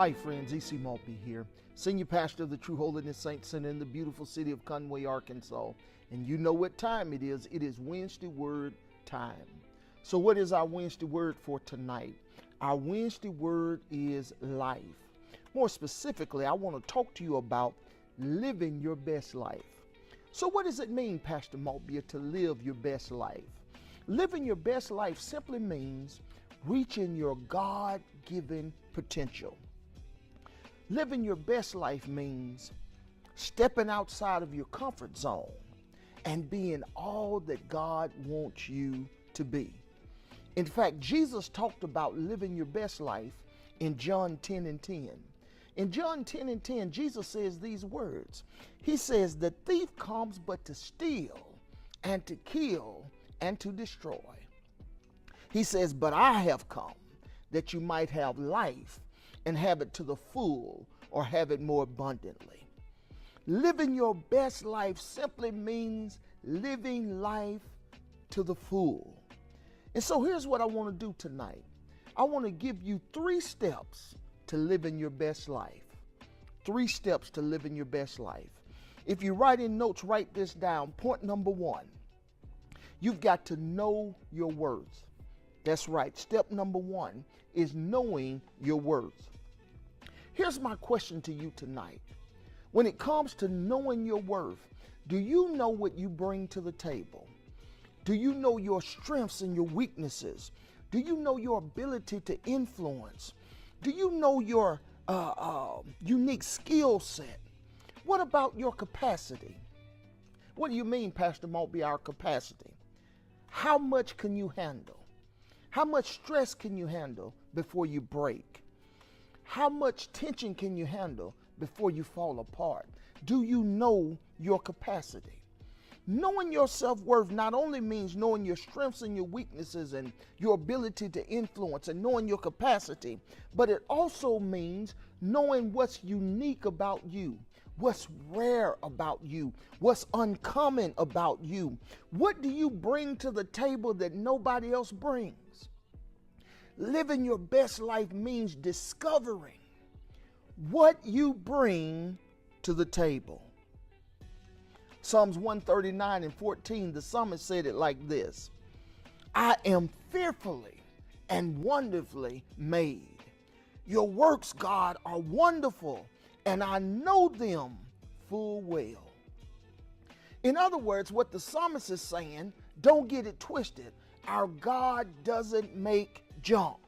Hi friends, E.C. Maltbia here, Senior Pastor of the True Holiness Saints Center in the beautiful city of Conway, Arkansas. And you know what time it is. It is Wednesday Word time. So what is our Wednesday Word for tonight? Our Wednesday Word is life. More specifically, I want to talk to you about living your best life. So what does it mean, Pastor Maltbia, to live your best life? Living your best life simply means reaching your God-given potential. Living your best life means stepping outside of your comfort zone and being all that God wants you to be. In fact, Jesus talked about living your best life in John 10:10. In John 10:10, Jesus says these words. He says, "The thief comes but to steal and to kill and to destroy." He says, "But I have come that you might have life and have it to the full, or have it more abundantly." Living your best life simply means living life to the full. And so here's what I want to do tonight. I want to give you 3 steps to living your best life. 3 steps to living your best life. If you write in notes, write this down. Point number 1, you've got to know your worth. That's right. Step number 1 is knowing your worth. Here's my question to you tonight. When it comes to knowing your worth, do you know what you bring to the table? Do you know your strengths and your weaknesses? Do you know your ability to influence? Do you know your unique skill set? What about your capacity? What do you mean, Pastor Maltbia, our capacity? How much can you handle? How much stress can you handle before you break? How much tension can you handle before you fall apart? Do you know your capacity? Knowing your self-worth not only means knowing your strengths and your weaknesses and your ability to influence and knowing your capacity, but it also means knowing what's unique about you, what's rare about you, what's uncommon about you. What do you bring to the table that nobody else brings? Living your best life means discovering what you bring to the table. Psalms 139:14, the psalmist said it like this: "I am fearfully and wonderfully made. Your works, God, are wonderful, and I know them full well." In other words, what the psalmist is saying, don't get it twisted. Our God doesn't make junk.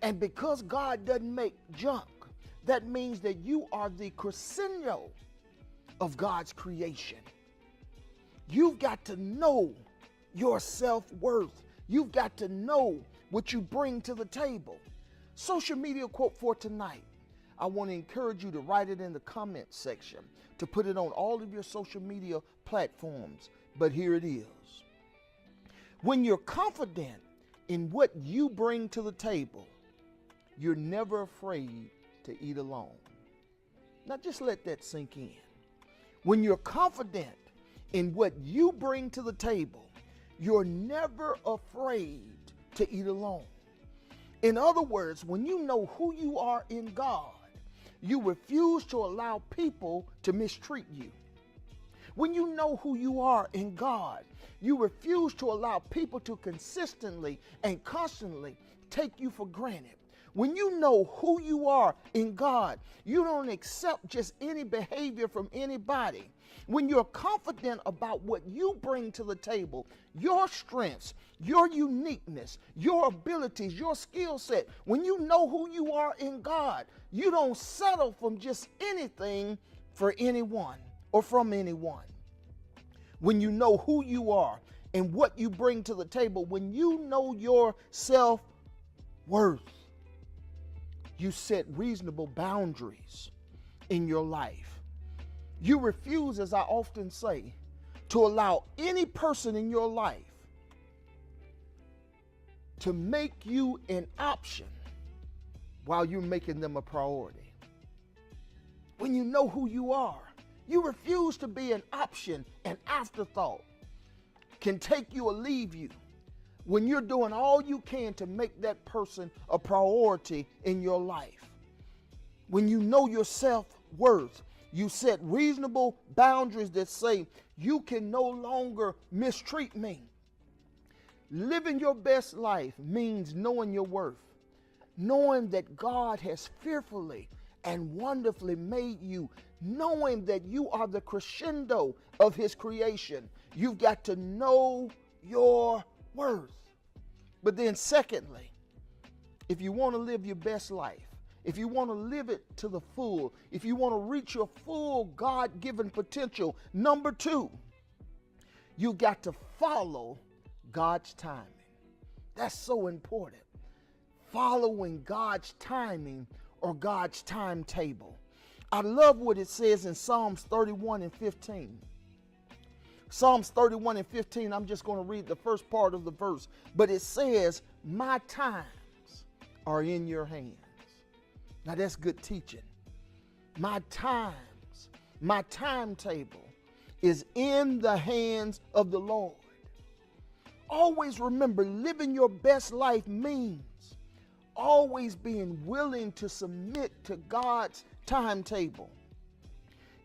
And because God doesn't make junk, that means that you are the crescendo of God's creation. You've got to know your self-worth. You've got to know what you bring to the table. Social media quote for tonight. I want to encourage you to write it in the comment section, to put it on all of your social media platforms. But here it is. When you're confident in what you bring to the table, you're never afraid to eat alone. Now just let that sink in. When you're confident in what you bring to the table, you're never afraid to eat alone. In other words, when you know who you are in God, you refuse to allow people to mistreat you. When you know who you are in God, you refuse to allow people to consistently and constantly take you for granted. When you know who you are in God, you don't accept just any behavior from anybody. When you're confident about what you bring to the table, your strengths, your uniqueness, your abilities, your skill set, when you know who you are in God, you don't settle for just anything for anyone or from anyone. When you know who you are and what you bring to the table, when you know your self-worth, you set reasonable boundaries in your life. You refuse, as I often say, to allow any person in your life to make you an option while you're making them a priority. When you know who you are, you refuse to be an option, an afterthought, can take you or leave you. when you're doing all you can to make that person a priority in your life. When you know your self-worth, you set reasonable boundaries that say, you can no longer mistreat me. Living your best life means knowing your worth, knowing that God has fearfully and wonderfully made you, knowing that you are the crescendo of his creation. You've got to know your worth. But then secondly, if you want to live your best life, if you want to live it to the full, if you want to reach your full God-given potential, number two, you got to follow God's timing. That's so important. Following God's timing or God's timetable. I love what it says in Psalms 31 and 15. Psalms 31 and 15, I'm just going to read the first part of the verse. But it says, my times are in your hands. Now that's good teaching. My times, my timetable is in the hands of the Lord. Always remember, living your best life means always being willing to submit to God's timetable.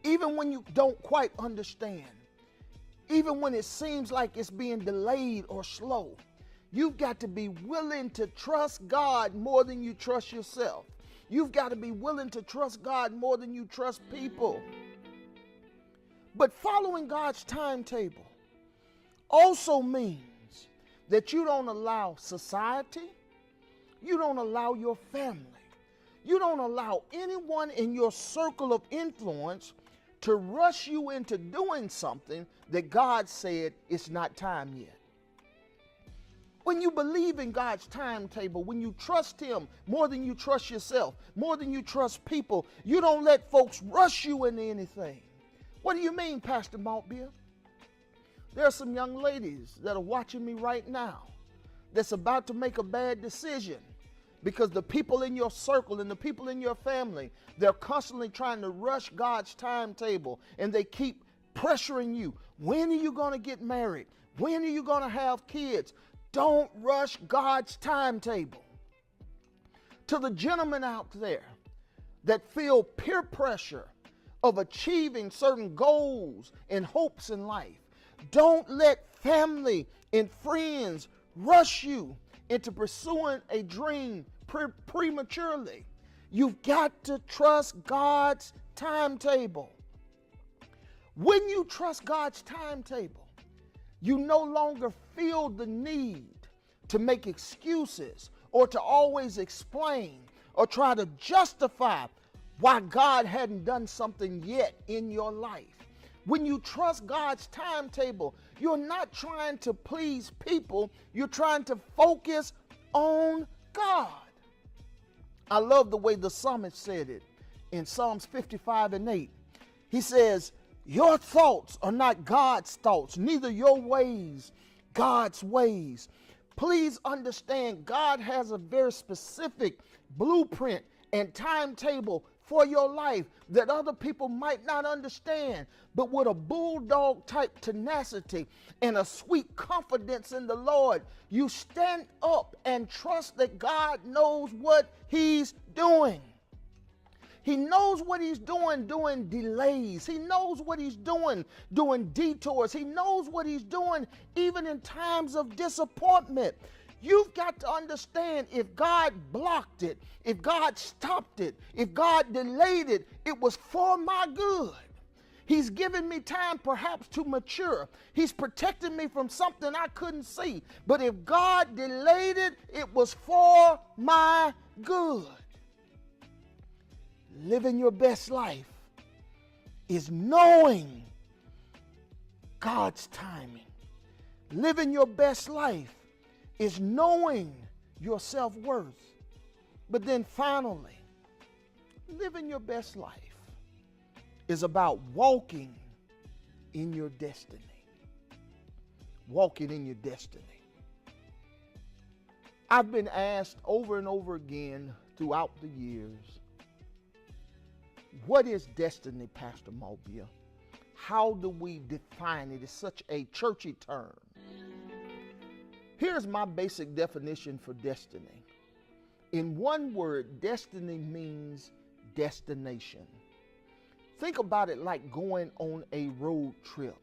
Even when you don't quite understand, even when it seems like it's being delayed or slow, you've got to be willing to trust God more than you trust yourself. You've got to be willing to trust God more than you trust people. But following God's timetable also means that you don't allow society, you don't allow your family, you don't allow anyone in your circle of influence to rush you into doing something that God said it's not time yet. When you believe in God's timetable, when you trust him more than you trust yourself, more than you trust people, you don't let folks rush you into anything. What do you mean, Pastor Maltbia? There are some young ladies that are watching me right now that's about to make a bad decision because the people in your circle and the people in your family, they're constantly trying to rush God's timetable, and they keep pressuring you. When are you going to get married? When are you going to have kids? Don't rush God's timetable. To the gentlemen out there that feel peer pressure of achieving certain goals and hopes in life, don't let family and friends rush you into pursuing a dream prematurely. You've got to trust God's timetable. When you trust God's timetable, you no longer feel the need to make excuses or to always explain or try to justify why God hadn't done something yet in your life. When you trust God's timetable, you're not trying to please people, you're trying to focus on God. I love the way the psalmist said it in Psalms 55 and 8. He says, your thoughts are not God's thoughts, neither your ways God's ways. Please understand, God has a very specific blueprint and timetable for your life that other people might not understand. But with a bulldog type tenacity and a sweet confidence in the Lord, you stand up and trust that God knows what he's doing. He knows what he's doing delays. He knows what he's doing detours. He knows what he's doing even in times of disappointment. You've got to understand, if God blocked it, if God stopped it, if God delayed it, it was for my good. He's given me time perhaps to mature. He's protected me from something I couldn't see. But if God delayed it, it was for my good. Living your best life is knowing God's timing. Living your best life is knowing your self-worth. But then finally, living your best life is about walking in your destiny. Walking in your destiny. I've been asked over and over again throughout the years, what is destiny, Pastor Maltbia? How do we define it? It's such a churchy term. Here's my basic definition for destiny. In one word, destiny means destination. Think about it like going on a road trip.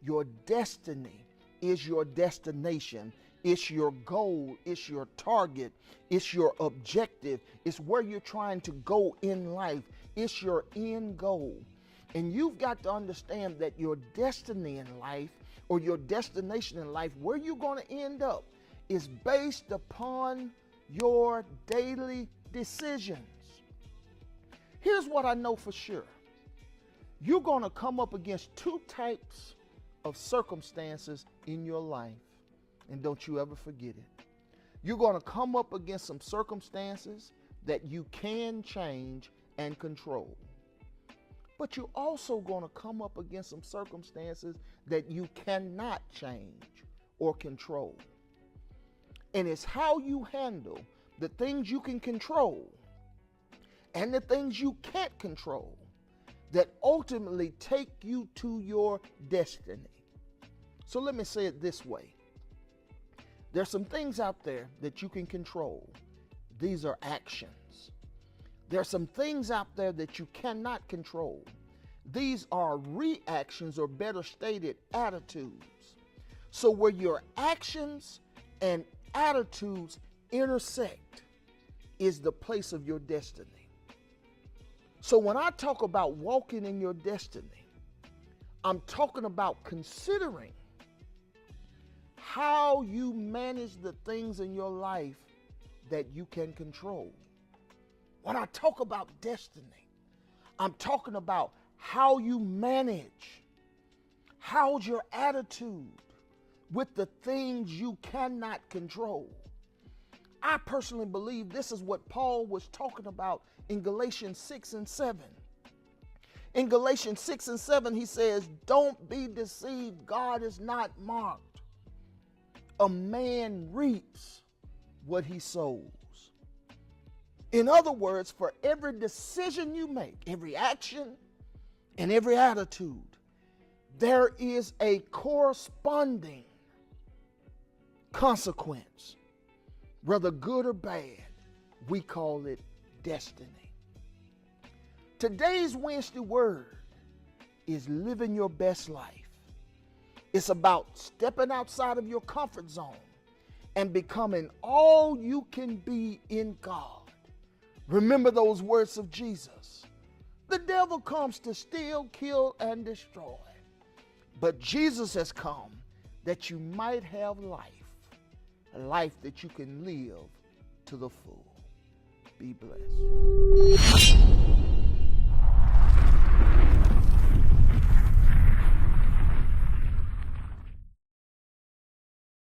Your destiny is your destination. It's your goal. It's your target. It's your objective. It's where you're trying to go in life. It's your end goal. And you've got to understand that your destiny in life, or your destination in life, where you're going to end up, is based upon your daily decisions. Here's what I know for sure. You're going to come up against two types of circumstances in your life. And don't you ever forget it. You're going to come up against some circumstances that you can change and control. But you're also going to come up against some circumstances that you cannot change or control. And it's how you handle the things you can control and the things you can't control that ultimately take you to your destiny. So let me say it this way. There's some things out there that you can control. These are actions. There's some things out there that you cannot control. These are reactions, or better stated, attitudes. So where your actions and attitudes intersect is the place of your destiny. So when I talk about walking in your destiny, I'm talking about considering how you manage the things in your life that you can control. When I talk about destiny, I'm talking about how you manage, how's your attitude with the things you cannot control. I personally believe this is what Paul was talking about in Galatians 6 and 7. In Galatians 6 and 7, he says, don't be deceived, God is not mocked. A man reaps what he sows. In other words, for every decision you make, every action and every attitude, there is a corresponding consequence. Whether good or bad, we call it destiny. Today's Wednesday word is living your best life. It's about stepping outside of your comfort zone and becoming all you can be in God. Remember those words of Jesus. The devil comes to steal, kill, and destroy. But Jesus has come that you might have life, a life that you can live to the full. Be blessed.